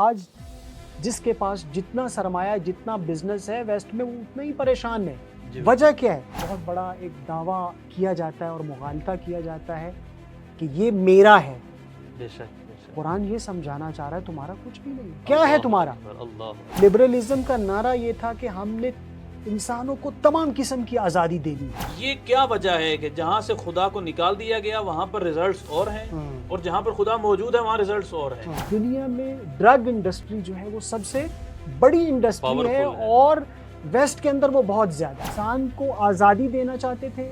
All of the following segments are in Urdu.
آج جس کے پاس جتنا سرمایہ جتنا بزنس ہے ویسٹ میں وہ اتنا ہی پریشان ہے. وجہ کیا ہے؟ بہت بڑا ایک دعویٰ کیا جاتا ہے اور مغالطہ کیا جاتا ہے کہ یہ میرا ہے. بے شک قرآن یہ سمجھانا چاہ رہا ہے تمہارا کچھ بھی نہیں. کیا ہے تمہارا؟ لبرلزم کا نعرہ یہ تھا کہ ہم نے انسانوں کو تمام قسم کی آزادی دینی. یہ کیا وجہ ہے کہ جہاں سے خدا کو نکال دیا گیا وہاں پر ریزلٹس اور ہیں اور جہاں پر خدا موجود ہے وہاں ریزلٹس اور ہیں. دنیا میں ڈرگ انڈسٹری جو ہے وہ سب سے بڑی انڈسٹری ہے اور ویسٹ کے اندر وہ بہت زیادہ. انسان کو آزادی دینا چاہتے تھے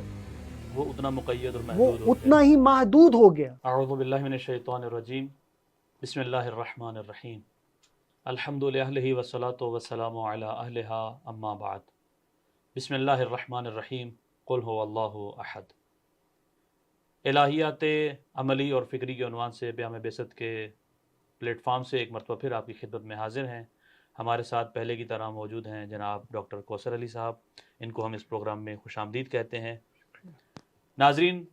وہ اتنا مقید اور وہ محدود اتنا ہی محدود ہو گیا. اعوذ باللہ من الشیطان الرجیم بسم اللہ الرحمن الرحیم الحمد للہ والصلاة والسلام علی اہلہا اما بعد بسم اللہ الرحمن الرحیم قل هو اللہ احد. الہیات عملی اور فکری کے عنوان سے بیان بعثت کے پلیٹ فارم سے ایک مرتبہ پھر آپ کی خدمت میں حاضر ہیں. ہمارے ساتھ پہلے کی طرح موجود ہیں جناب ڈاکٹر کوثر علی صاحب. ان کو ہم اس پروگرام میں خوش آمدید کہتے ہیں. ناظرین،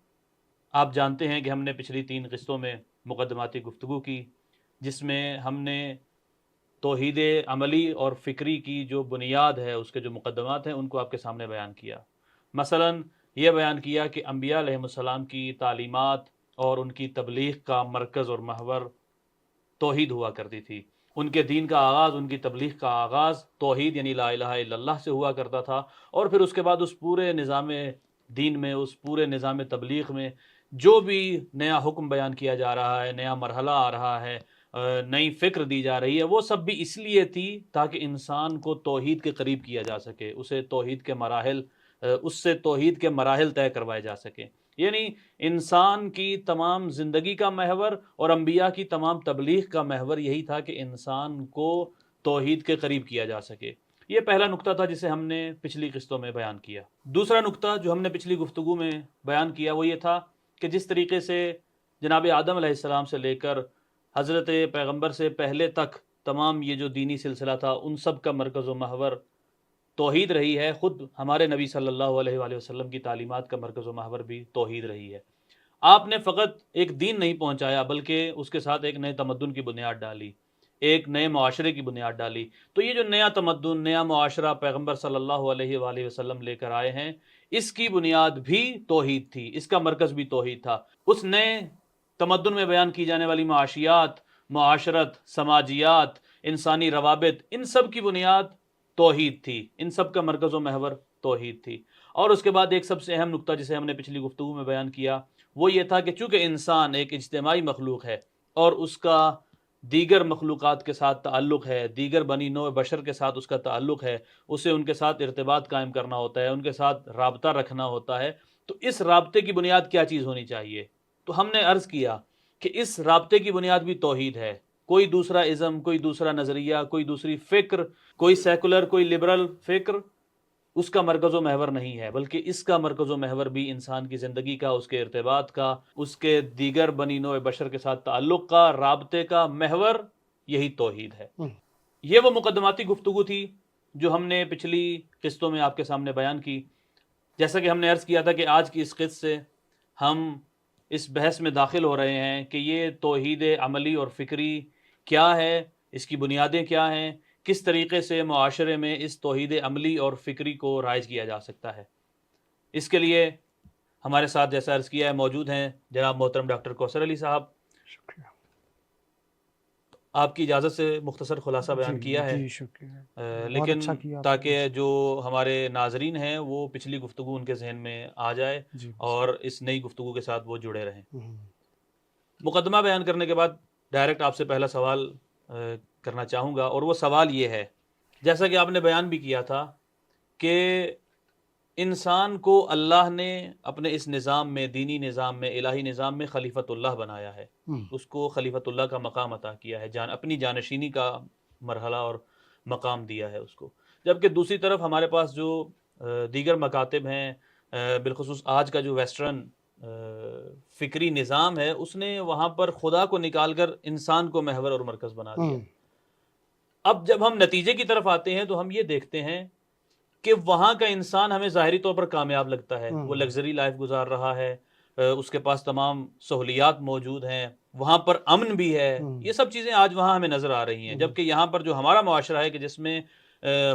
آپ جانتے ہیں کہ ہم نے پچھلی 3 قسطوں میں مقدماتی گفتگو کی جس میں ہم نے توحید عملی اور فکری کی جو بنیاد ہے اس کے جو مقدمات ہیں ان کو آپ کے سامنے بیان کیا. مثلا یہ بیان کیا کہ انبیاء علیہ السلام کی تعلیمات اور ان کی تبلیغ کا مرکز اور محور توحید ہوا کرتی تھی. ان کے دین کا آغاز، ان کی تبلیغ کا آغاز توحید یعنی لا الہ الا اللہ سے ہوا کرتا تھا. اور پھر اس کے بعد اس پورے نظام دین میں، اس پورے نظام تبلیغ میں جو بھی نیا حکم بیان کیا جا رہا ہے، نیا مرحلہ آ رہا ہے، نئی فکر دی جا رہی ہے، وہ سب بھی اس لیے تھی تاکہ انسان کو توحید کے قریب کیا جا سکے، اسے توحید کے مراحل، اس سے توحید کے مراحل طے کروائے جا سکیں. یعنی انسان کی تمام زندگی کا محور اور انبیاء کی تمام تبلیغ کا محور یہی تھا کہ انسان کو توحید کے قریب کیا جا سکے. یہ پہلا نقطہ تھا جسے ہم نے پچھلی قسطوں میں بیان کیا. دوسرا نقطہ جو ہم نے پچھلی گفتگو میں بیان کیا وہ یہ تھا کہ جس طریقے سے جناب آدم علیہ السلام سے لے کر حضرت پیغمبر سے پہلے تک تمام یہ جو دینی سلسلہ تھا ان سب کا مرکز و محور توحید رہی ہے، خود ہمارے نبی صلی اللہ علیہ وآلہ وسلم کی تعلیمات کا مرکز و محور بھی توحید رہی ہے. آپ نے فقط ایک دین نہیں پہنچایا بلکہ اس کے ساتھ ایک نئے تمدن کی بنیاد ڈالی، ایک نئے معاشرے کی بنیاد ڈالی. تو یہ جو نیا تمدن، نیا معاشرہ پیغمبر صلی اللہ علیہ وآلہ وسلم لے کر آئے ہیں، اس کی بنیاد بھی توحید تھی، اس کا مرکز بھی توحید تھا. اس نئے تمدن میں بیان کی جانے والی معاشیات، معاشرت، سماجیات، انسانی روابط، ان سب کی بنیاد توحید تھی، ان سب کا مرکز و محور توحید تھی. اور اس کے بعد ایک سب سے اہم نقطہ جسے ہم نے پچھلی گفتگو میں بیان کیا وہ یہ تھا کہ چونکہ انسان ایک اجتماعی مخلوق ہے اور اس کا دیگر مخلوقات کے ساتھ تعلق ہے، دیگر بنی نوع بشر کے ساتھ اس کا تعلق ہے، اسے ان کے ساتھ ارتباط قائم کرنا ہوتا ہے، ان کے ساتھ رابطہ رکھنا ہوتا ہے. تو اس رابطے کی بنیاد کیا چیز ہونی چاہیے؟ تو ہم نے عرض کیا کہ اس رابطے کی بنیاد بھی توحید ہے. کوئی دوسرا ازم، کوئی دوسرا نظریہ، کوئی دوسری فکر، کوئی سیکولر، کوئی لبرل فکر اس کا مرکز و محور نہیں ہے، بلکہ اس کا مرکز و محور بھی انسان کی زندگی کا، اس کے ارتباط کا، اس کے دیگر بنی نوع بشر کے ساتھ تعلق کا، رابطے کا محور یہی توحید ہے. یہ وہ مقدماتی گفتگو تھی جو ہم نے پچھلی قسطوں میں آپ کے سامنے بیان کی. جیسا کہ ہم نے عرض کیا تھا کہ آج کی اس قسط سے ہم اس بحث میں داخل ہو رہے ہیں کہ یہ توحید عملی اور فکری کیا ہے، اس کی بنیادیں کیا ہیں، کس طریقے سے معاشرے میں اس توحید عملی اور فکری کو رائج کیا جا سکتا ہے. اس کے لیے ہمارے ساتھ جیسا عرض کیا ہے موجود ہیں جناب محترم ڈاکٹر کوثر علی صاحب. شکریہ. آپ کی اجازت سے مختصر خلاصہ بیان کیا ہے، شکریہ. لیکن اچھا کیا تاکہ جو ہمارے ناظرین ہیں وہ پچھلی گفتگو ان کے ذہن میں آ جائے اور اس نئی گفتگو کے ساتھ وہ جڑے رہیں. مقدمہ بیان کرنے کے بعد ڈائریکٹ آپ سے پہلا سوال کرنا چاہوں گا، اور وہ سوال یہ ہے، جیسا کہ آپ نے بیان بھی کیا تھا کہ انسان کو اللہ نے اپنے اس نظام میں، دینی نظام میں، الہی نظام میں خلیفۃ اللہ بنایا ہے، اس کو خلیفۃ اللہ کا مقام عطا کیا ہے، اپنی جانشینی کا مرحلہ اور مقام دیا ہے اس کو. جبکہ دوسری طرف ہمارے پاس جو دیگر مکاتب ہیں، بالخصوص آج کا جو ویسٹرن فکری نظام ہے، اس نے وہاں پر خدا کو نکال کر انسان کو محور اور مرکز بنا دیا. اب جب ہم نتیجے کی طرف آتے ہیں تو ہم یہ دیکھتے ہیں کہ وہاں کا انسان ہمیں ظاہری طور پر کامیاب لگتا ہے، وہ لگژری لائف گزار رہا ہے، اس کے پاس تمام سہولیات موجود ہیں، وہاں پر امن بھی ہے، یہ سب چیزیں آج وہاں ہمیں نظر آ رہی ہیں، جبکہ یہاں پر جو ہمارا معاشرہ ہے کہ جس میں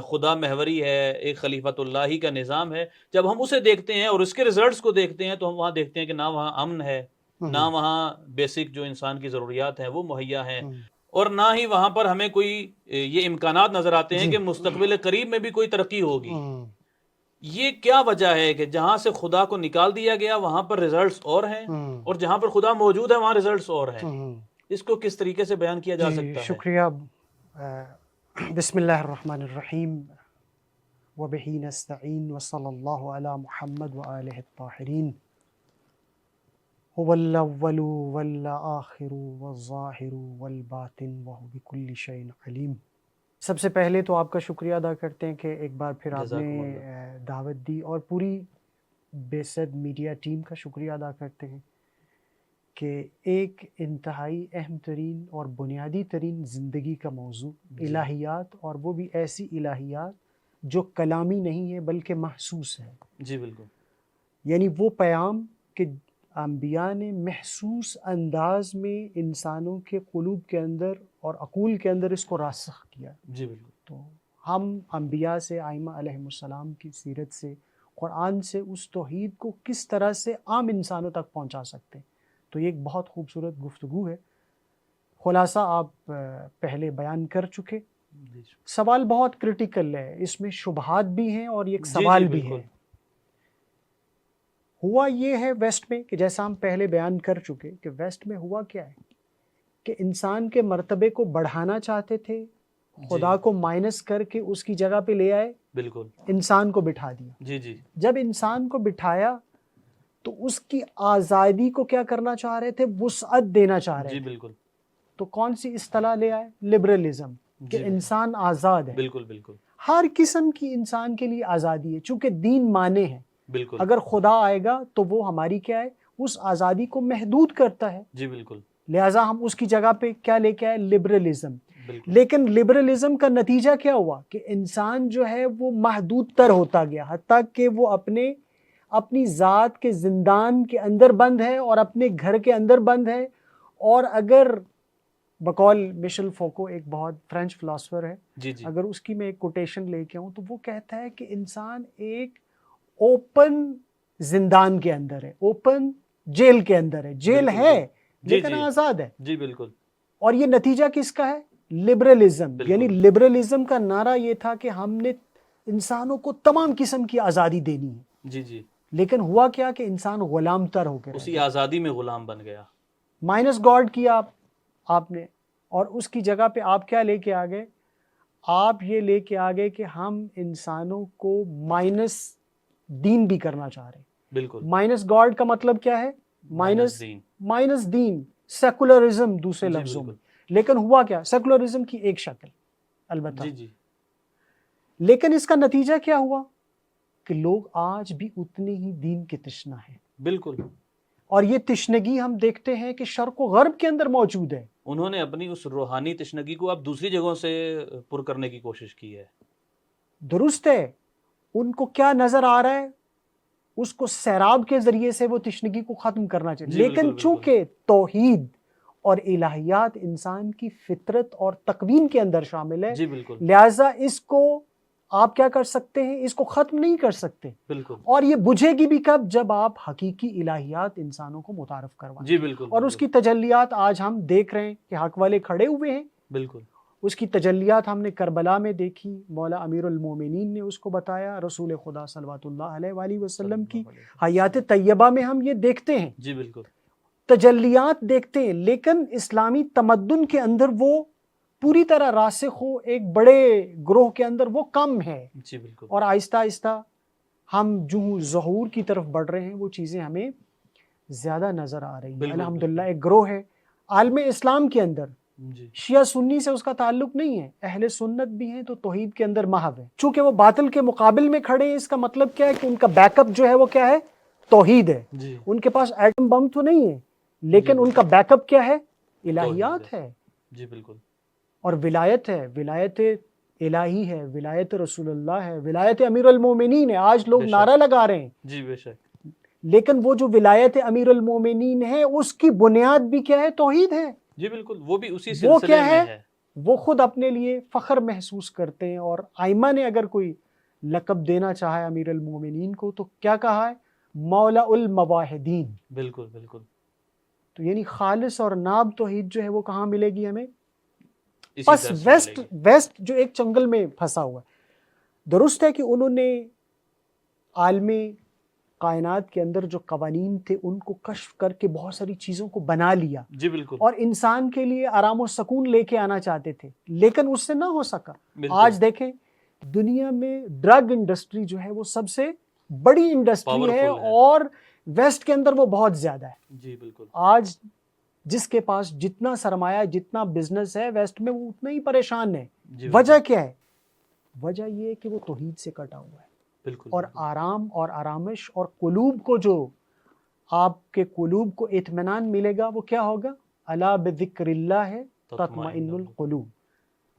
خدا محوری ہے، ایک خلیفۃ اللہ ہی کا نظام ہے، جب ہم اسے دیکھتے ہیں اور اس کے ریزلٹس کو دیکھتے ہیں تو ہم وہاں دیکھتے ہیں کہ نہ وہاں امن ہے، نہ وہاں بیسک جو انسان کی ضروریات ہیں وہ مہیا ہیں، اور نہ ہی وہاں پر ہمیں کوئی یہ امکانات نظر آتے ہیں کہ مستقبل قریب میں بھی کوئی ترقی ہوگی۔ یہ کیا وجہ ہے کہ جہاں سے خدا کو نکال دیا گیا وہاں پر ریزلٹس اور ہیں، اور جہاں پر خدا موجود ہے وہاں ریزلٹس اور ہیں؟ اس کو کس طریقے سے بیان کیا جا سکتا ہے؟ شکریہ۔ بسم اللہ الرحمن الرحیم وبہ نستعین وصلی اللہ علی محمد وآلہ الطاہرین۔ هو الاول والآخر والظاہر والباطن وہو بکل شیء علیم۔ سب سے پہلے تو آپ کا شکریہ ادا کرتے ہیں کہ ایک بار پھر آپ نے دعوت دی، اور پوری بے صد میڈیا ٹیم کا شکریہ ادا کرتے ہیں کہ ایک انتہائی اہم ترین اور بنیادی ترین زندگی کا موضوع الہیات، اور وہ بھی ایسی الہیات جو کلامی نہیں ہے بلکہ محسوس ہے۔ جی بالکل، یعنی وہ پیام کہ انبیاء نے محسوس انداز میں انسانوں کے قلوب کے اندر اور عقول کے اندر اس کو راسخ کیا۔ جی بالکل۔ تو ہم انبیاء سے، ائمہ علیہم السلام کی سیرت سے، قرآن سے اس توحید کو کس طرح سے عام انسانوں تک پہنچا سکتے ہیں، تو یہ ایک بہت خوبصورت گفتگو ہے۔ خلاصہ آپ پہلے بیان کر چکے۔ سوال بہت کرٹیکل ہے، اس میں شبہات بھی ہیں اور ایک سوال بھی ہے۔ ہوا یہ ہے ویسٹ میں کہ جیسا ہم پہلے بیان کر چکے کہ ویسٹ میں ہوا کیا ہے کہ انسان کے مرتبے کو بڑھانا چاہتے تھے، خدا کو مائنس کر کے اس کی جگہ پہ لے آئے، بالکل، انسان کو بٹھا دیا۔ جی جی، جب انسان کو بٹھایا تو اس کی آزادی کو کیا کرنا چاہ رہے تھے؟ وسعت دینا چاہ رہے جی تھے۔ بالکل، تو کون سی اصطلاح لے آئے؟ لبرلزم، کہ انسان آزاد ہے۔ بالکل بالکل، ہر قسم کی انسان کے لیے آزادی ہے، چونکہ دین مانے ہے۔ بالکل، اگر خدا آئے گا تو وہ ہماری کیا ہے؟ اس آزادی کو محدود کرتا ہے۔ جی بالکل، لہٰذا ہم اس کی جگہ پہ کیا لے کے آئے؟ لبرلزم۔ بالکل، لیکن لبرلزم کا نتیجہ کیا ہوا کہ انسان جو ہے وہ محدود تر ہوتا گیا، حتیٰ کہ وہ اپنی ذات کے زندان کے اندر بند ہے اور اپنے گھر کے اندر بند ہے۔ اور اگر بقول مشل فوکو، ایک بہت فرینچ فلاسفر ہے، جی جی، اگر اس کی میں ایک کوٹیشن لے کے آؤں تو وہ کہتا ہے کہ انسان ایک اوپن زندان کے اندر ہے، اوپن جیل کے اندر ہے۔ جیل ہے لیکن آزاد ہے۔ جی بالکل، اور یہ نتیجہ کس کا ہے؟ لبرلزم۔ یعنی لبرلزم کا نعرہ یہ تھا کہ ہم نے انسانوں کو تمام قسم کی آزادی دینی ہے۔ جی جی، لیکن ہوا کیا کہ انسان غلام تر ہو کے اسی آزادی میں غلام بن گیا، مائنس گاڈ کیا آپ نے، اور اس کی جگہ پہ آپ کیا لے کے آگئے؟ آپ یہ لے کے آگئے کہ ہم انسانوں کو مائنس دین بھی کرنا چاہ رہے ہیں۔ بالکل، مائنس گاڈ کا مطلب کیا ہے؟ مائنس دین، سیکولرزم دوسرے لفظوں میں۔ لیکن ہوا کیا؟ سیکولرزم کی ایک شکل البتہ، جی جی، لیکن اس کا نتیجہ کیا ہوا کہ لوگ آج بھی اتنے ہی دین کے تشنہ ہیں۔ بالکل، اور یہ تشنگی ہم دیکھتے ہیں کہ شرق و غرب کے اندر موجود ہے۔ انہوں نے اپنی اس روحانی تشنگی کو اب دوسری جگہوں سے پر کرنے کی کوشش کی ہے۔ درست ہے، ان کو کیا نظر آ رہا ہے؟ اس کو سیراب کے ذریعے سے وہ تشنگی کو ختم کرنا چاہیے۔ لیکن چونکہ توحید اور الہیات انسان کی فطرت اور تکوین کے اندر شامل ہے، لہٰذا اس کو آپ کیا کر سکتے ہیں؟ اس کو ختم نہیں کر سکتے۔ بالکل، اور یہ بجھے گی بھی کب؟ جب آپ حقیقی الہیات انسانوں کو متعارف کروائیں۔ جی بالکل، اور اس کی تجلیات آج ہم دیکھ رہے ہیں کہ حق والے کھڑے ہوئے ہیں۔ بالکل، اس کی تجلیات ہم نے کربلا میں دیکھی، مولا امیر المومنین نے اس کو بتایا، رسول خدا صلوات اللہ علیہ وآلہ وسلم کی حیات طیبہ میں ہم یہ دیکھتے ہیں، جی بالکل، تجلیات دیکھتے ہیں۔ لیکن اسلامی تمدن کے اندر وہ پوری طرح راسخ ہو، ایک بڑے گروہ کے اندر وہ کم ہے۔ جی بالکل، اور آہستہ آہستہ ہم جو ظہور کی طرف بڑھ رہے ہیں، وہ چیزیں ہمیں زیادہ نظر آ رہی ہیں۔ الحمدللہ ایک گروہ ہے عالم اسلام کے اندر، شیعہ سنی سے اس کا تعلق نہیں ہے، اہل سنت بھی ہیں تو توحید کے اندر محو ہے۔ چونکہ وہ باطل کے مقابل میں کھڑے ہیں، اس کا مطلب کیا ہے کہ ان کا بیک اپ جو ہے وہ کیا ہے؟ توحید ہے۔ ان کے پاس ایٹم بم تو نہیں ہے، لیکن ان کا بیک اپ کیا ہے؟ الہیات ہے۔ جی بالکل، اور ولایت ہے، ولایت الہی ہے، ولایت رسول اللہ ہے، ولایت امیر المومنین ہے۔ آج لوگ نعرہ لگا رہے ہیں، جی بے شک، لیکن وہ جو ولایت امیر المومنین ہے اس کی بنیاد بھی کیا ہے؟ توحید ہے. جی بالکل، وہ بھی اسی وہ سلسلے کیا میں ہے؟ ہے. وہ خود اپنے لیے فخر محسوس کرتے ہیں، اور ائمہ نے اگر کوئی لقب دینا چاہا ہے امیر المومنین کو تو کیا کہا ہے؟ مولا المواحدین. بالکل بالکل، تو یعنی خالص اور ناب توحید جو ہے وہ کہاں ملے گی ہمیں؟ اسی پس درس میں ملے گی. ویسٹ جو ایک چنگل میں پھنسا ہوا ہے. درست ہے کہ انہوں نے عالم کائنات کے اندر جو قوانین تھے ان کو کشف کر کے بہت ساری چیزوں کو بنا لیا، جی بالکل اور انسان کے لیے آرام و سکون لے کے آنا چاہتے تھے، لیکن اس سے نہ ہو سکا. بالکل. آج دیکھیں دنیا میں ڈرگ انڈسٹری جو ہے وہ سب سے بڑی انڈسٹری ہے، Powerful ہے. اور ویسٹ کے اندر وہ بہت زیادہ ہے. جی بالکل. آج جس کے پاس جتنا سرمایہ، جتنا بزنس ہے ویسٹ میں، وہ اتنا ہی پریشان ہے. جی وجہ بالکل. کیا ہے؟ وجہ یہ ہے کہ وہ توحید سے کٹا ہوا ہے. بالکل اور آرام اور آرامش اور قلوب کو، جو آپ کے قلوب کو اطمینان ملے گا، وہ کیا ہوگا؟ الا بذکر اللہ تطمئن القلوب.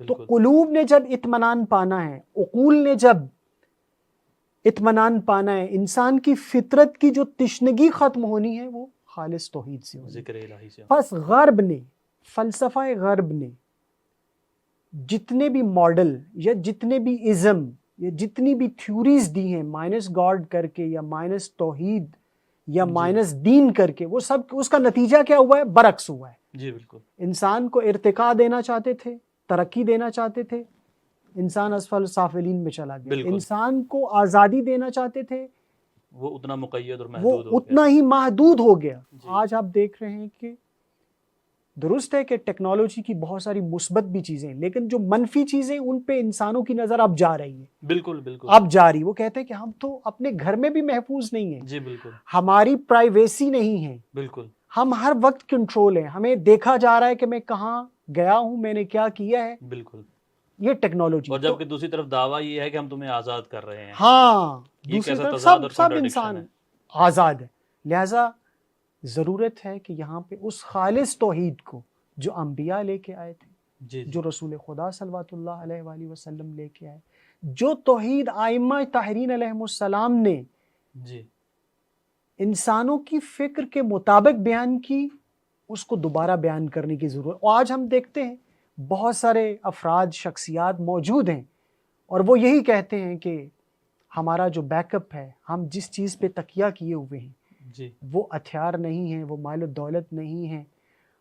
تو بالکل. قلوب نے جب اطمینان پانا ہے، عقول نے جب اطمینان پانا ہے، انسان کی فطرت کی جو تشنگی ختم ہونی ہے وہ خالص توحید سے ہونی ہے. ذکر الہی سے. بس غرب نے، فلسفہ غرب نے جتنے بھی ماڈل یا جتنے بھی ازم یا جتنی بھی تھیوریز دی ہیں مائنس گاڈ کر کے یا مائنس توحید یا مائنس دین کر کے، وہ سب اس کا نتیجہ کیا ہوا ہے؟ برعکس ہوا ہے. جی بالکل. انسان کو ارتقاء دینا چاہتے تھے، ترقی دینا چاہتے تھے، انسان اسفل سافلین میں چلا گیا. بالکل. انسان کو آزادی دینا چاہتے تھے، وہ اتنا مقید اور وہ محدود ہو گیا. اتنا ہی محدود ہو گیا. جی. آج آپ دیکھ رہے ہیں کہ درست ہے کہ ٹیکنالوجی کی بہت ساری مثبت بھی چیزیں، لیکن جو منفی چیزیں ان پہ انسانوں کی نظر اب جا رہی ہے. بالکل بالکل. اب جا رہی. وہ کہتے ہیں کہ ہم تو اپنے گھر میں بھی محفوظ نہیں ہیں. جی بالکل. ہماری پرائیویسی نہیں ہے. بالکل. ہم ہر وقت کنٹرول ہیں. ہمیں دیکھا جا رہا ہے کہ میں کہاں گیا ہوں، میں نے کیا کیا ہے. بالکل. یہ ٹیکنالوجی. اور جبکہ دوسری طرف دعویٰ یہ ہے کہ ہم تمہیں آزاد کر رہے ہیں. ہاں، یہ دوسری کیسا طرف تضاد اور سب contradiction انسان ہے. آزاد ہے. لہٰذا ضرورت ہے کہ یہاں پہ اس خالص توحید کو جو انبیاء لے کے آئے تھے، جی جی. جو رسول خدا صلوات اللہ علیہ وآلہ وسلم لے کے آئے، جو توحید آئمہ طاہرین علیہم السلام نے جی. انسانوں کی فکر کے مطابق بیان کی، اس کو دوبارہ بیان کرنے کی ضرورت. اور آج ہم دیکھتے ہیں بہت سارے افراد، شخصیات موجود ہیں، اور وہ یہی کہتے ہیں کہ ہمارا جو بیک اپ ہے، ہم جس چیز پہ تکیہ کیے ہوئے ہیں، جی. وہ ہتھیار نہیں ہیں، وہ مال و دولت نہیں ہیں،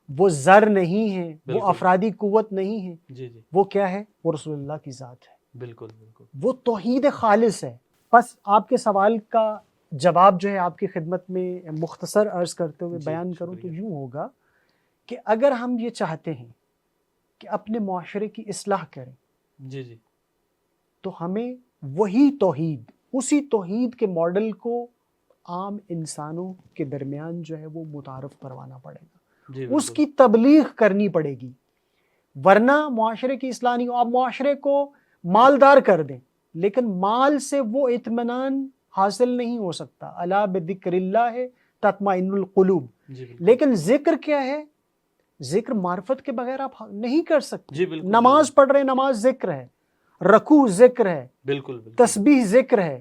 وہ زر نہیں ہیں، وہ بالکل. افرادی قوت نہیں ہیں. جی جی. وہ کیا ہے؟ وہ رسول اللہ کی ذات ہے. بالکل بالکل. وہ توحید خالص ہے. بس آپ کے سوال کا جواب جو ہے آپ کی خدمت میں مختصر عرض کرتے ہوئے جی، بیان کروں تو شکریہ. یوں ہوگا کہ اگر ہم یہ چاہتے ہیں کہ اپنے معاشرے کی اصلاح کریں جی جی. تو ہمیں وہی توحید، اسی توحید کے ماڈل کو عام انسانوں کے درمیان جو ہے وہ متعارف کروانا پڑے گا. جی اس بالکل. کی تبلیغ کرنی پڑے گی، ورنہ معاشرے کی اصلاح نہیں ہو. آپ معاشرے کو مالدار کر دیں، لیکن مال سے وہ اطمینان حاصل نہیں ہو سکتا. الا بذکر اللہ تطمئن القلوب. جی بالکل. لیکن ذکر کیا ہے؟ ذکر معرفت کے بغیر آپ نہیں کر سکتے. جی بالکل. نماز پڑھ رہے، نماز ذکر ہے، رکوع ذکر ہے، بالکل بالکل. تسبیح ذکر ہے،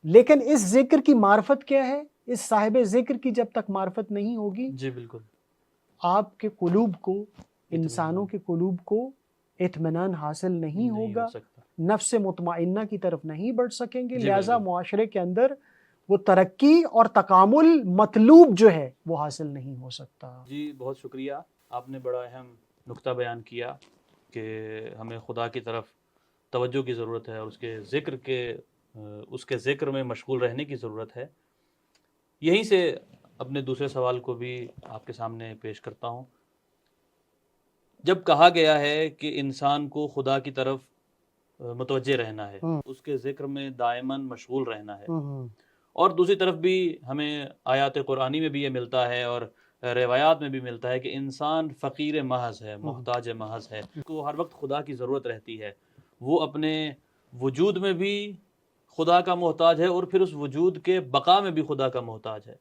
لیکن اس ذکر کی معرفت کیا ہے؟ اس صاحب ذکر کی جب تک معرفت نہیں ہوگی، جی بالکل. آپ کے قلوب کو، انسانوں کے قلوب کو اطمینان حاصل نہیں ہوگا، ہو سکتا. نفس مطمئنہ کی طرف نہیں بڑھ سکیں گے. جی لہٰذا بالکل. معاشرے کے اندر وہ ترقی اور تکامل مطلوب جو ہے وہ حاصل نہیں ہو سکتا. جی بہت شکریہ. آپ نے بڑا اہم نقطہ بیان کیا کہ ہمیں خدا کی طرف توجہ کی ضرورت ہے، اور اس کے ذکر میں مشغول رہنے کی ضرورت ہے. یہیں سے اپنے دوسرے سوال کو بھی آپ کے سامنے پیش کرتا ہوں. جب کہا گیا ہے کہ انسان کو خدا کی طرف متوجہ رہنا ہے، اس کے ذکر میں دائماً مشغول رہنا ہے، اور دوسری طرف بھی ہمیں آیات قرآنی میں بھی یہ ملتا ہے اور روایات میں بھی ملتا ہے کہ انسان فقیر محض ہے، محتاج محض ہے، کو ہر وقت خدا کی ضرورت رہتی ہے. وہ اپنے وجود میں بھی خدا کا محتاج ہے، اور پھر اس وجود کے بقا میں بھی خدا کا محتاج ہے.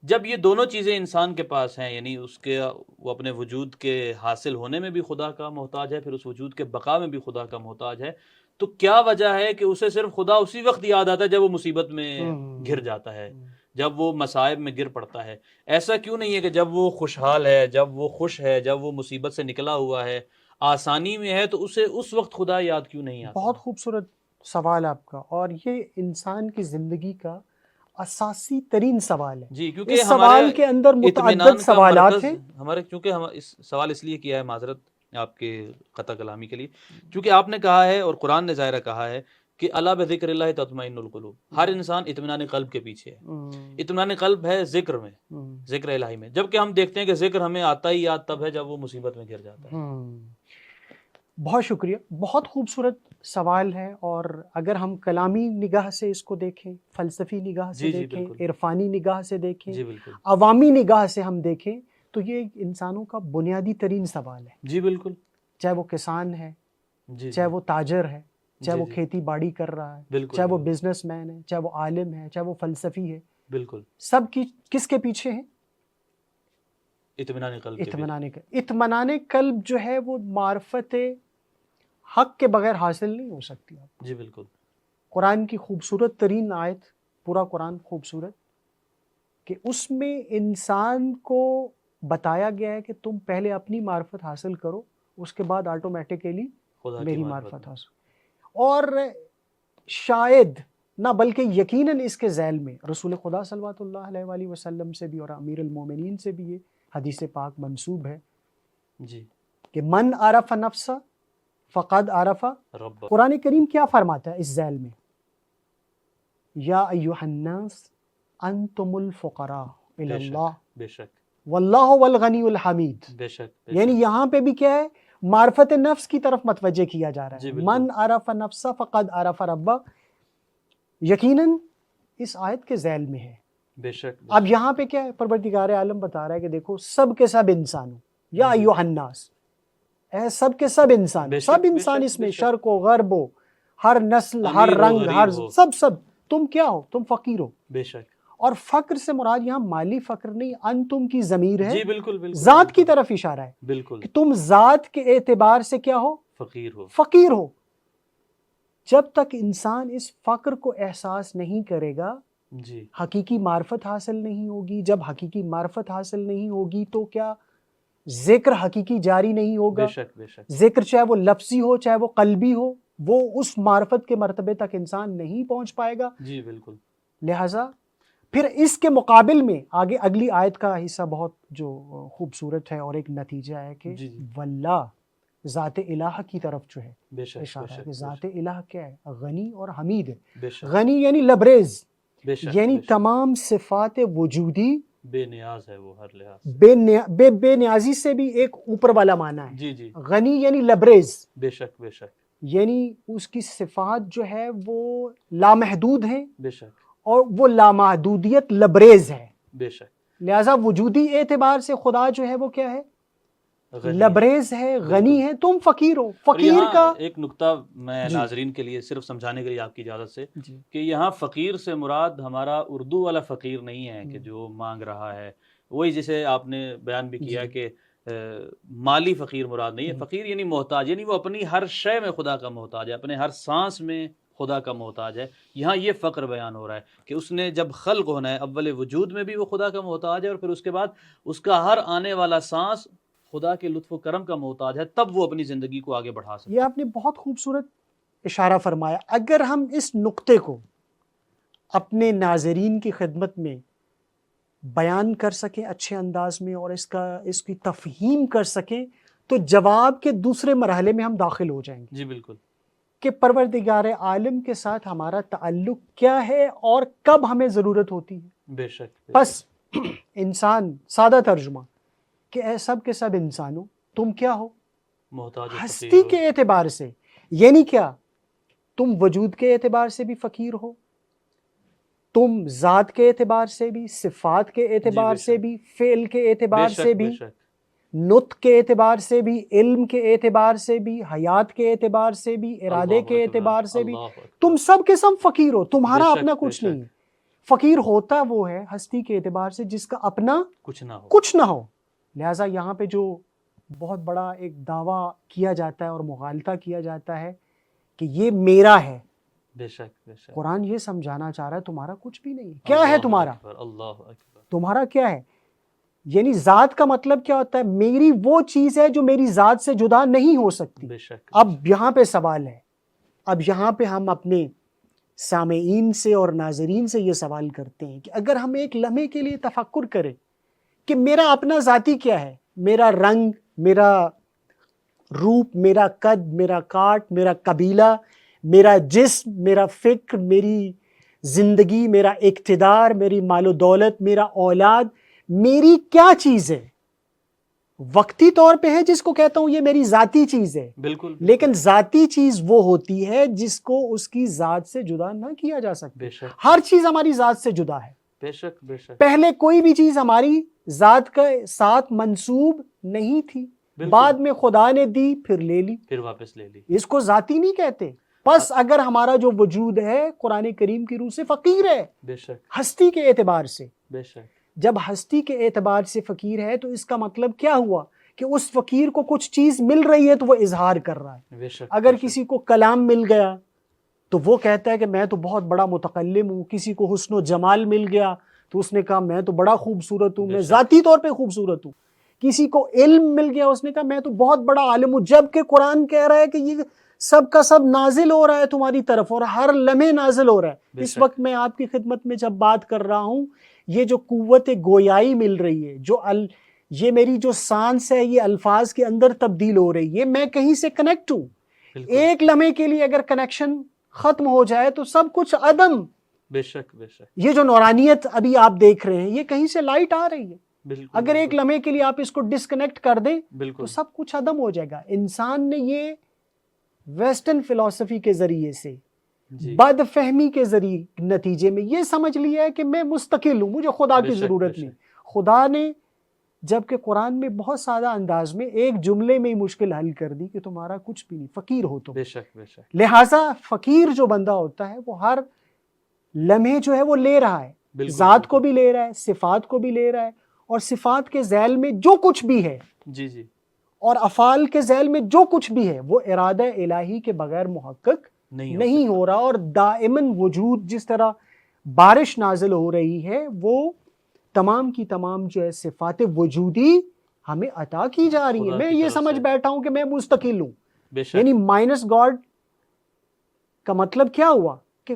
جب یہ دونوں چیزیں انسان کے پاس ہیں، یعنی وہ اپنے وجود کے حاصل ہونے میں بھی خدا کا محتاج ہے، پھر اس وجود کے بقا میں بھی خدا کا محتاج ہے، تو کیا وجہ ہے کہ اسے صرف خدا اسی وقت یاد آتا ہے جب وہ مصیبت میں گر جاتا ہے، جب وہ مصائب میں گر پڑتا ہے. ایسا کیوں نہیں ہے کہ جب وہ خوشحال ہے، جب وہ خوش ہے، جب وہ مصیبت سے نکلا ہوا ہے، آسانی میں ہے، تو اسے اس وقت خدا یاد کیوں نہیں آتا؟ بہت خوبصورت سوال آپ کا، اور یہ انسان کی زندگی کا اساسی ترین سوال ہے. جی، کیونکہ اس ہمارے سوال کے اندر متعدد اطمینان کا سوالات مرکز ہیں. ہمارے، کیونکہ ہم اس سوال اس لیے کیا ہے، معذرت آپ کے قطع کلامی کے لیے، کیونکہ آپ نے کہا ہے اور قرآن نے ظاہرہ کہا ہے کہ الا بذکر اللہ تطمئن القلوب. ہر انسان اطمینان قلب کے پیچھے ہے. اطمینان قلب ہے ذکر میں، ذکر الہی میں، جبکہ ہم دیکھتے ہیں کہ ذکر ہمیں آتا ہی یاد تب ہے جب وہ مصیبت میں گر جاتا ہے. بہت شکریہ، بہت خوبصورت سوال ہے. اور اگر ہم کلامی نگاہ سے اس کو دیکھیں، فلسفی نگاہ سے جی جی دیکھیں، بالکل، عرفانی نگاہ سے دیکھیں، جی بالکل، عوامی نگاہ سے ہم دیکھیں، تو یہ ایک انسانوں کا بنیادی ترین سوال ہے. جی بالکل، چاہے وہ کسان ہے، جی چاہے جی وہ تاجر ہے، چاہے جی وہ جی کھیتی باڑی کر رہا ہے، بالکل، چاہے وہ بالکل، بزنس مین ہے، چاہے وہ عالم ہے، چاہے وہ فلسفی ہے، بالکل، سب کی کس کے پیچھے ہیں؟ اطمینان قلب کے پیچھے. اطمینان قلب جو ہے وہ معرفت حق کے بغیر حاصل نہیں ہو سکتی. جی بالکل، قرآن کی خوبصورت ترین آیت، پورا قرآن خوبصورت، کہ اس میں انسان کو بتایا گیا ہے کہ تم پہلے اپنی معرفت حاصل کرو، اس کے بعد آٹومیٹیکلی خدا کی میری معرفت معرفت میں. حاصل. اور شاید نہ بلکہ یقیناً اس کے ذیل میں رسول خدا صلی اللہ علیہ وآلہ وسلم سے بھی اور امیر المومنین سے بھی یہ حدیث پاک منسوب ہے جی، کہ من عرف نفسہ فقد عرف. رب. قرآن کریم کیا فرماتا ہے اس ذیل میں؟ یا ایھا الناس انتم الفقراء الی بے شک، اللہ بے شک، واللہ هو الغنی الحمید. بے شک، بے یعنی شک. یہاں پہ بھی کیا ہے؟ معرفت نفس کی طرف متوجہ کیا جا رہا جی ہے. بالکل. من عرف نفس فقد عرف ربہ، یقیناً اس آیت کے ذیل میں ہے. بے شک، بے اب شک. یہاں پہ کیا ہے؟ پروردگار عالم بتا رہا ہے کہ دیکھو سب کے سب انسان ہو، یا جی. ایھا الناس، اے سب کے سب انسان، بے سب شک، بے انسان شک، اس بے میں، شک. شرق و غرب ہو، ہر نسل، ہر امیر ہو، رنگ، غریب ہر ہو. سب تم کیا ہو؟ تم فقیر ہو. بے شک. اور فقر سے مراد یہاں مالی فقر نہیں، انتم کی ضمیر ہے، جی بالکل، بالکل. ذات کی بالکل، طرف اشارہ ہے بالکل. کہ تم ذات کے اعتبار سے کیا ہو؟ فقیر ہو. فقیر ہو. جب تک انسان اس فقر کو احساس نہیں کرے گا، جی حقیقی معرفت حاصل نہیں ہوگی. جب حقیقی معرفت حاصل نہیں ہوگی تو کیا ذکر حقیقی جاری نہیں بے ہوگا. شک، بے شک. ذکر چاہے وہ لفظی ہو چاہے وہ قلبی ہو، وہ اس معرفت کے مرتبے تک انسان نہیں پہنچ پائے گا. جی بالکل. لہٰذا پھر اس کے مقابل میں آگے اگلی آیت کا حصہ بہت جو خوبصورت ہے اور ایک نتیجہ ہے کہ جی جی. واللہ، ذات الہ کی طرف جو ہے بے شک، بے اشارہ ہے شک، کہ بے ذات شک. الہ کیا ہے؟ غنی اور حمید ہے. بے شک، غنی یعنی لبریز، بے شک، یعنی بے شک. تمام صفات وجودی، بے نیاز ہے وہ ہر لحاظ سے. بے نیازی سے بھی ایک اوپر والا معنی ہے. جی جی. غنی یعنی لبریز، بے شک، بے شک، یعنی اس کی صفات جو ہے وہ لامحدود ہیں بے شک، اور وہ لامحدودیت لبریز ہے. بے شک. لہٰذا وجودی اعتبار سے خدا جو ہے وہ کیا ہے؟ غنی ہے. لبریز ہے، غنی بالکل. ہے. تم فقیر ہو. اور فقیر یہاں کا ایک نقطہ میں جی ناظرین کے لیے صرف سمجھانے کے لیے آپ کی اجازت سے، جی کہ یہاں فقیر سے مراد ہمارا اردو والا فقیر نہیں ہے کہ جو مانگ رہا ہے، وہی جسے آپ نے بیان بھی کیا جی کہ مالی فقیر مراد نہیں ہے. فقیر یعنی محتاج، یعنی وہ اپنی ہر شے میں خدا کا محتاج ہے، اپنے ہر سانس میں خدا کا محتاج ہے. یہاں یہ فقر بیان ہو رہا ہے کہ اس نے جب خلق ہونا ہے، اول وجود میں بھی وہ خدا کا محتاج ہے، اور پھر اس کے بعد اس کا ہر آنے والا سانس خدا کے لطف و کرم کا محتاج ہے، تب وہ اپنی زندگی کو آگے بڑھا سکتا یہ آپ نے بہت خوبصورت اشارہ فرمایا. اگر ہم اس نقطے کو اپنے ناظرین کی خدمت میں بیان کر سکیں اچھے انداز میں اور اس کی تفہیم کر سکیں تو جواب کے دوسرے مرحلے میں ہم داخل ہو جائیں گے جی بالکل. کہ پروردگار عالم کے ساتھ ہمارا تعلق کیا ہے اور کب ہمیں ضرورت ہوتی ہے. بے شک، بے بس انسان، سادہ ترجمہ کہ اے سب کے سب انسانوں، تم کیا ہو؟ محتاج و فقیر ہستی ہو. کے اعتبار سے. یعنی کیا؟ تم وجود کے اعتبار سے بھی فقیر ہو، تم ذات کے اعتبار سے بھی، صفات کے اعتبار بے سے شک. بھی، فعل کے بے اعتبار سے شک، بھی، بے شک. نطق کے اعتبار سے بھی، علم کے اعتبار سے بھی، حیات کے اعتبار سے بھی، ارادے اللہ کے اکبر، اعتبار سے بھی. اللہ اکبر. تم سب کے سب فقیر ہو. تمہارا بے اپنا شک، بے کچھ نہیں شک. ہے. فقیر ہوتا وہ ہے ہستی کے اعتبار سے جس کا اپنا کچھ نہ ہو. کچھ نہ ہو. لہٰذا یہاں پہ جو بہت بڑا ایک دعویٰ کیا جاتا ہے اور مغالطہ کیا جاتا ہے کہ یہ میرا ہے، بے شک بے شک. قرآن یہ سمجھانا چاہ رہا ہے تمہارا کچھ بھی نہیں ہے. کیا ہے تمہارا؟ اللہ اکبر. تمہارا کیا ہے؟ یعنی ذات کا مطلب کیا ہوتا ہے؟ میری وہ چیز ہے جو میری ذات سے جدا نہیں ہو سکتی. بے شک. اب یہاں پہ سوال ہے، اب یہاں پہ ہم اپنے سامعین سے اور ناظرین سے یہ سوال کرتے ہیں کہ اگر ہم ایک لمحے کے لیے تفکر کریں کہ میرا اپنا ذاتی کیا ہے، میرا رنگ، میرا روپ، میرا قد، میرا کاٹ، میرا قبیلہ، میرا جسم، میرا فکر، میری زندگی، میرا اقتدار، میری مال و دولت، میرا اولاد، میری کیا چیز ہے؟ وقتی طور پہ ہے جس کو کہتا ہوں یہ میری ذاتی چیز ہے. بالکل. لیکن ذاتی چیز وہ ہوتی ہے جس کو اس کی ذات سے جدا نہ کیا جا سکتا. بے شک. ہر چیز ہماری ذات سے جدا ہے. بے شک بے شک. پہلے کوئی بھی چیز ہماری ذات کے ساتھ منسوب نہیں تھی، بعد میں خدا نے دی، پھر لے لی، پھر واپس لے لی. اس کو ذاتی نہیں کہتے. بس اگر ہمارا جو وجود ہے قرآن کریم کی روح سے فقیر ہے، بے شک ہستی کے اعتبار سے، بے شک. جب ہستی کے اعتبار سے فقیر ہے تو اس کا مطلب کیا ہوا کہ اس فقیر کو کچھ چیز مل رہی ہے تو وہ اظہار کر رہا ہے. بے شک. اگر کسی کو کلام مل گیا تو وہ کہتا ہے کہ میں تو بہت بڑا متکلم ہوں. کسی کو حسن و جمال مل گیا تو اس نے کہا میں تو بڑا خوبصورت ہوں، میں ذاتی طور پہ خوبصورت ہوں. کسی کو علم مل گیا، اس نے کہا میں تو بہت بڑا عالم ہوں. جب کہ قرآن کہہ رہا ہے کہ یہ سب کا سب نازل ہو رہا ہے تمہاری طرف اور ہر لمحے نازل ہو رہا ہے. اس وقت میں آپ کی خدمت میں جب بات کر رہا ہوں، یہ جو قوت گویائی مل رہی ہے، یہ میری جو سانس ہے یہ الفاظ کے اندر تبدیل ہو رہی ہے، میں کہیں سے کنیکٹ ہوں. ایک لمحے کے لیے اگر کنیکشن ختم ہو جائے تو سب کچھ عدم. بے شک بے شک. یہ جو نورانیت ابھی آپ دیکھ رہے ہیں یہ کہیں سے لائٹ آ رہی ہے. بالکل. اگر ایک لمحے کے لیے آپ اس کو ڈسکنیکٹ کر دیں بالکل تو سب کچھ عدم ہو جائے گا. انسان نے یہ ویسٹرن فلسفی کے ذریعے سے، بد فہمی کے ذریعے نتیجے میں یہ سمجھ لیا ہے کہ میں مستقل ہوں، مجھے خدا کی ضرورت نہیں. خدا نے جبکہ قرآن میں بہت سادہ انداز میں ایک جملے میں ہی مشکل حل کر دی کہ تمہارا کچھ بھی نہیں، فقیر ہو تم. بے شک بے شک. لہٰذا فقیر جو بندہ ہوتا ہے وہ ہر لمحے جو ہے وہ لے رہا ہے، ذات کو بھی لے رہا ہے، صفات کو بھی لے رہا ہے، اور صفات کے ذیل میں جو کچھ بھی ہے جی جی اور افعال کے ذیل میں جو کچھ بھی ہے وہ ارادہ الہی کے بغیر محقق نہیں ہو رہا. اور دائماً وجود جس طرح بارش نازل ہو رہی ہے وہ تمام کی تمام جو ہے صفات وجودی ہمیں عطا کی جا رہی ہیں. میں یہ سمجھ بیٹھا ہوں کہ میں مستقل ہوں، یعنی مائنس گاڈ کا مطلب کیا ہوا کہ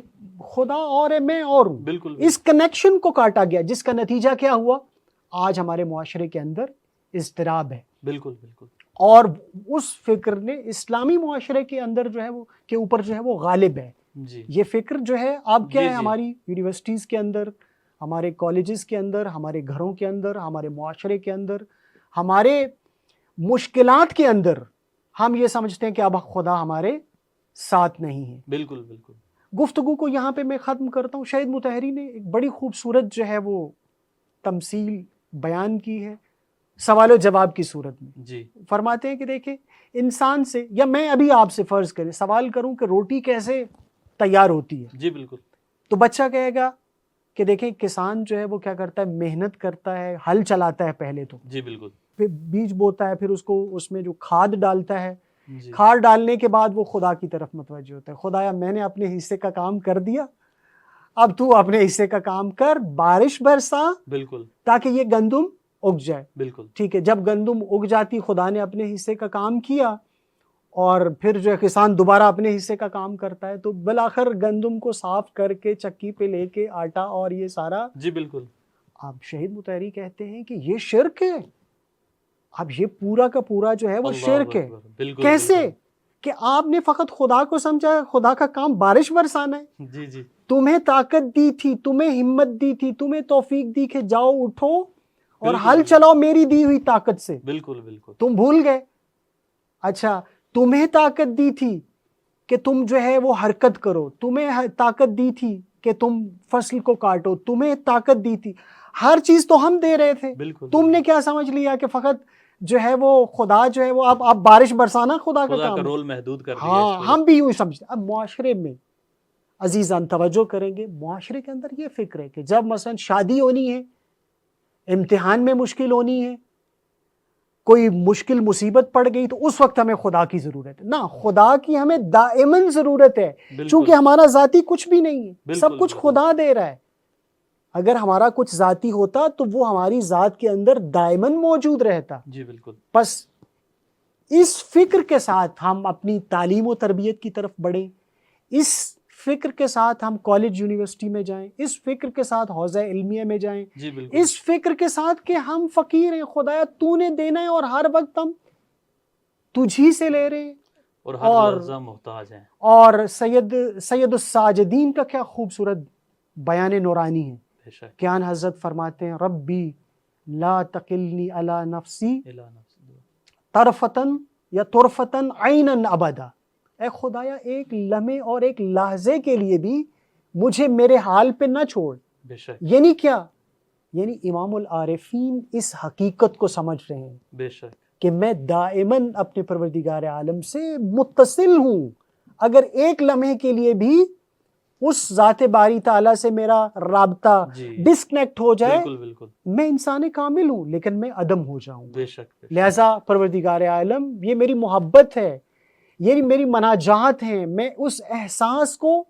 خدا اور ہے، میں اور ہوں. بالکل. اس کنیکشن کو کاٹا گیا جس کا نتیجہ کیا ہوا؟ آج ہمارے معاشرے کے اندر اضطراب ہے. بالکل بالکل. اور اس فکر نے اسلامی معاشرے کے اندر جو ہے وہ کے اوپر جو ہے وہ غالب ہے. جی. یہ فکر جو ہے اب کیا ہے ہماری یونیورسٹیز کے اندر، ہمارے کالجز کے اندر، ہمارے گھروں کے اندر، ہمارے معاشرے کے اندر، ہمارے مشکلات کے اندر ہم یہ سمجھتے ہیں کہ اب خدا ہمارے ساتھ نہیں ہے. بالکل بالکل. گفتگو کو یہاں پہ میں ختم کرتا ہوں. شہید مطہری نے ایک بڑی خوبصورت جو ہے وہ تمثیل بیان کی ہے سوال و جواب کی صورت میں. جی. فرماتے ہیں کہ دیکھیں انسان سے، یا میں ابھی آپ سے فرض کریں سوال کروں کہ روٹی کیسے تیار ہوتی ہے، جی بالکل. تو بچہ کہے گا کہ دیکھیں کسان جو ہے وہ کیا کرتا ہے، محنت کرتا ہے، ہل چلاتا ہے پہلے تو، جی بالکل. پھر بیج بوتا ہے، پھر اس میں جو کھاد ڈالتا ہے، جی. کھاد ڈالنے کے بعد وہ خدا کی طرف متوجہ ہوتا ہے. خدایا میں نے اپنے حصے کا کام کر دیا، اب تو اپنے حصے کا کام کر، بارش برسا بالکل تاکہ یہ گندم اگ جائے. بالکل. ٹھیک ہے، جب گندم اگ جاتی خدا نے اپنے حصے کا کام کیا اور پھر جو ہے کسان دوبارہ اپنے حصے کا کام کرتا ہے تو بالآخر گندم کو صاف کر کے چکی پہ لے کے آٹا اور یہ سارا. جی بالکل. اب شہید مطہری کہتے ہیں کہ یہ شرک ہے. اب یہ پورا کا پورا جو ہے وہ شرک ہے. کیسے کہ آپ نے فقط خدا کو سمجھا، خدا کا کام بارش برسانا ہے. جی جی. تمہیں طاقت دی تھی، تمہیں ہمت دی تھی، تمہیں توفیق دی کہ جاؤ اٹھو اور ہل چلاؤ میری دی ہوئی طاقت سے. بالکل بالکل. تم بھول گئے. اچھا تمہیں طاقت دی تھی کہ تم جو ہے وہ حرکت کرو، تمہیں طاقت دی تھی کہ تم فصل کو کاٹو، تمہیں طاقت دی تھی، ہر چیز تو ہم دے رہے تھے. تم نے کیا سمجھ لیا کہ فقط جو ہے وہ خدا جو ہے وہ اب بارش برسانا خدا کا کام، رول محدود کر دیا. ہاں ہم بھی یوں سمجھتے. اب معاشرے میں عزیزان توجہ کریں گے، معاشرے کے اندر یہ فکر ہے کہ جب مثلا شادی ہونی ہے، امتحان میں مشکل ہونی ہے، کوئی مشکل مصیبت پڑ گئی تو اس وقت ہمیں خدا کی ضرورت ہے. نہ، خدا کی ہمیں دائماً ضرورت ہے، چونکہ ہمارا ذاتی کچھ بھی نہیں ہے، سب کچھ خدا دے رہا ہے. اگر ہمارا کچھ ذاتی ہوتا تو وہ ہماری ذات کے اندر دائماً موجود رہتا. جی بالکل. بس اس فکر کے ساتھ ہم اپنی تعلیم و تربیت کی طرف بڑھیں، اس فکر کے ساتھ ہم کالج یونیورسٹی میں جائیں، اس فکر کے ساتھ حوزہ علمیہ میں جائیں، جی بالکل. اس فکر کے ساتھ کہ ہم فقیر ہیں، خدایا تو نے دینا ہے اور ہر وقت ہم تجھی سے لے رہے ہیں، اور ہر لحظہ محتاج ہیں. اور سید الساجدین کا کیا خوبصورت بیان نورانی ہے. بے شک. کیان حضرت فرماتے ہیں ربی لا تقلنی علی نفسی الا نفس. طرفتن یا طرفتن عینن ابدا. اے خدایا ایک لمحے اور ایک لحظے کے لیے بھی مجھے میرے حال پہ نہ چھوڑ. بے شک. یعنی کیا؟ یعنی امام العارفین اس حقیقت کو سمجھ رہے ہیں بے شک کہ میں دائماً اپنے پروردگار عالم سے متصل ہوں. اگر ایک لمحے کے لیے بھی اس ذات باری تعالیٰ سے میرا رابطہ ڈسکنیکٹ ہو جائے، بالکل بالکل. میں انسان کامل ہوں لیکن میں عدم ہو جاؤں. بے شک. لہٰذا پروردگار عالم یہ میری محبت ہے، یہ میری مناجات ہیں. میں اس احساس کو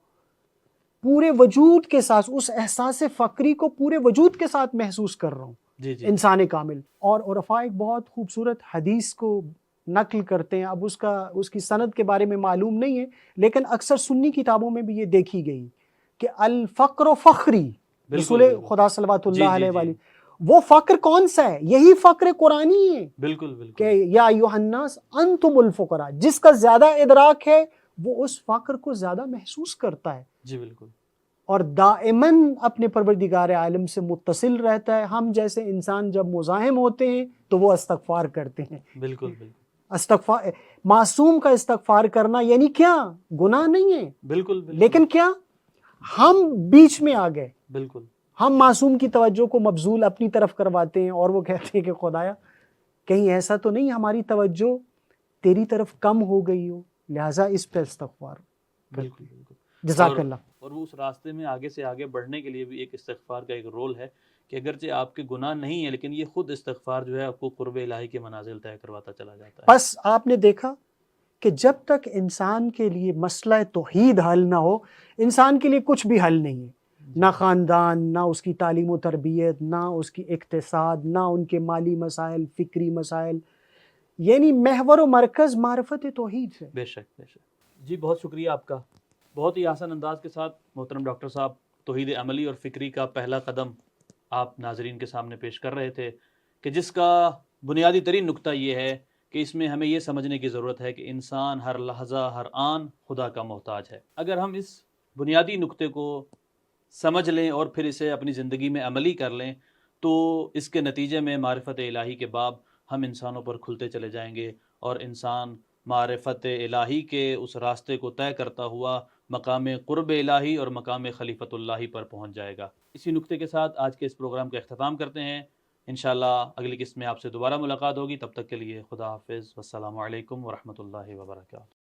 پورے وجود کے ساتھ، اس احساس فقری کو پورے وجود کے ساتھ محسوس کر رہا ہوں. جی جی. انسان کامل. اور عرفاء ایک بہت خوبصورت حدیث کو نقل کرتے ہیں. اب اس کی سند کے بارے میں معلوم نہیں ہے، لیکن اکثر سنی کتابوں میں بھی یہ دیکھی گئی کہ الفقر فخری. رسول خدا صلوات اللہ علیہ وآلہ، وہ فقر کون سا ہے؟ یہی فقر قرآنی ہے. بالکل بالکل. کہ یا ایھا الناس انتم الفقراء. جس کا زیادہ ادراک ہے وہ اس فقر کو زیادہ محسوس کرتا ہے. جی بالکل. اور دائماً اپنے پروردگار عالم سے متصل رہتا ہے. ہم جیسے انسان جب مزاحم ہوتے ہیں تو وہ استغفار کرتے ہیں. بالکل بالکل. استغفار، معصوم کا استغفار کرنا یعنی کیا؟ گناہ نہیں ہے. بالکل. لیکن کیا ہم بیچ میں آ گئے. بالکل. ہم معصوم کی توجہ کو مبذول اپنی طرف کرواتے ہیں اور وہ کہتے ہیں کہ خدایا کہیں ایسا تو نہیں ہماری توجہ تیری طرف کم ہو گئی ہو، لہٰذا اس پہ استغفار. بالکل بالکل. جزاک اللہ. اور وہ اس راستے میں آگے سے آگے بڑھنے کے لیے بھی ایک استغفار کا ایک رول ہے کہ اگرچہ آپ کے گناہ نہیں ہیں لیکن یہ خود استغفار جو ہے آپ کو قرب الہی کے منازل طے کرواتا چلا جاتا ہے. بس آپ نے دیکھا کہ جب تک انسان کے لیے مسئلہ توحید حل نہ ہو، انسان کے لیے کچھ بھی حل نہیں ہے. نہ خاندان، نہ اس کی تعلیم و تربیت، نہ اس کی اقتصاد، نہ ان کے مالی مسائل، فکری مسائل. یعنی محور و مرکز معرفت توحید ہے. بے شک بے شک. جی بہت شکریہ آپ کا. بہت ہی آسان انداز کے ساتھ محترم ڈاکٹر صاحب توحید عملی اور فکری کا پہلا قدم آپ ناظرین کے سامنے پیش کر رہے تھے کہ جس کا بنیادی ترین نقطہ یہ ہے کہ اس میں ہمیں یہ سمجھنے کی ضرورت ہے کہ انسان ہر لحظہ ہر آن خدا کا محتاج ہے. اگر ہم اس بنیادی نقطے کو سمجھ لیں اور پھر اسے اپنی زندگی میں عملی کر لیں تو اس کے نتیجے میں معرفت الہی کے باب ہم انسانوں پر کھلتے چلے جائیں گے اور انسان معرفت الہی کے اس راستے کو طے کرتا ہوا مقام قرب الہی اور مقام خلیفت اللہ پر پہنچ جائے گا. اسی نقطے کے ساتھ آج کے اس پروگرام کا اختتام کرتے ہیں. انشاءاللہ اگلی قسط میں آپ سے دوبارہ ملاقات ہوگی. تب تک کے لیے خدا حافظ. والسلام علیکم ورحمۃ اللہ وبرکاتہ.